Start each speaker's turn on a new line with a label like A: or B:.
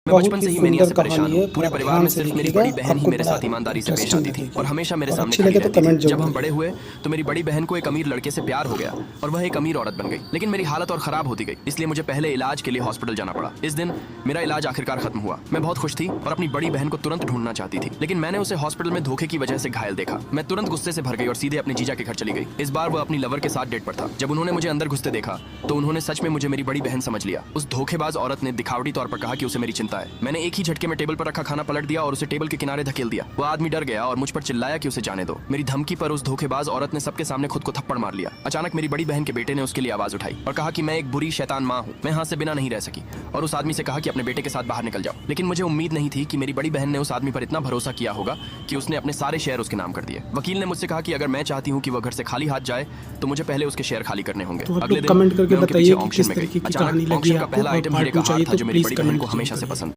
A: मैं बचपन
B: बहुत
A: से
B: ही
A: ही मेनिया
B: सुंदर
A: से परेशान
B: कहानी
A: हूँ।
B: है,
A: पूरे
B: थोड़ा
A: परिवार
B: ध्यान
A: में
B: से
A: सिर्फ मेरी
B: देखिएगा,
A: बड़ी बहन ही
B: आपको
A: मेरे
B: बड़ा
A: साथ ईमानदारी से पेश
B: इंटरेस्टिंग
A: आती थी
B: लगेगी
A: और हमेशा मेरे
B: और
A: सामने
B: अच्छी
A: खड़ी
B: लगे तो
A: रहती
B: कमेंट
A: थी। जब
B: जरूर
A: हम बड़े
B: करिएगा।
A: हुए तो मेरी बड़ी बहन को एक अमीर लड़के से प्यार हो गया और वह एक अमीर औरत बन गई, लेकिन मेरी हालत और खराब होती गई, इसलिए मुझे पहले इलाज के लिए हॉस्पिटल जाना पड़ा। इस दिन मेरा इलाज आखिरकार खत्म हुआ। मैं बहुत खुश थी और अपनी बड़ी बहन को तुरंत ढूंढना चाहती थी, लेकिन मैंने उसे हॉस्पिटल में धोखे की वजह से घायल देखा। मैं तुरंत गुस्से से भर गई और सीधे अपने जीजा के घर चली गई। इस बार वो अपनी लवर के साथ डेट पर था। जब उन्होंने मुझे अंदर घुसते देखा तो उन्होंने सच में मुझे मेरी बड़ी बहन समझ लिया। उस धोखेबाज औरत ने दिखावटी तौर पर कहा कि उसे मेरी चिंता है। मैंने एक ही झटके में टेबल पर रखा खाना पलट दिया और उसे टेबल के किनारे धकेल दिया। वो आदमी डर गया और मुझ पर चिल्लाया कि उसे जाने दो। मेरी धमकी पर उस धोखेबाज औरत ने सबके सामने खुद को थप्पड़ मार लिया। अचानक मेरी बड़ी बहन के बेटे ने उसके लिए आवाज उठाई और कहा कि मैं एक बुरी शैतान माँ हूँ, मैं यहाँ से बिना नहीं रह सकी, और उस आदमी से कहा कि अपने बेटे के साथ बाहर निकल जाओ। लेकिन मुझे उम्मीद नहीं थी कि मेरी बड़ी बहन ने उस आदमी पर इतना भरोसा किया होगा कि उसने अपने सारे शेयर उसके नाम कर दिए। वकील ने मुझसे कहा कि अगर मैं चाहती हूँ कि वह घर से खाली हाथ जाए तो मुझे पहले उसके शेयर खाली करने होंगे।
B: तो आप
A: अगले
B: लोग
A: दिन
B: कमेंट करके
A: मैं उनके पीछे
B: बताइए कि
A: ऑक्शन
B: किस
A: में
B: तरीके
A: गई।
B: की कहानी
A: अचानक
B: लगी
A: ऑक्शन का
B: आपको
A: पहला
B: और
A: आइटम हीरे
B: पार्ट
A: का
B: 2
A: हार
B: चाहिए
A: था
B: तो
A: जो मेरी
B: प्लीज
A: बड़ी बहन
B: कमेंट
A: को
B: जरूर
A: हमेशा से
B: करिएगा।
A: पसंद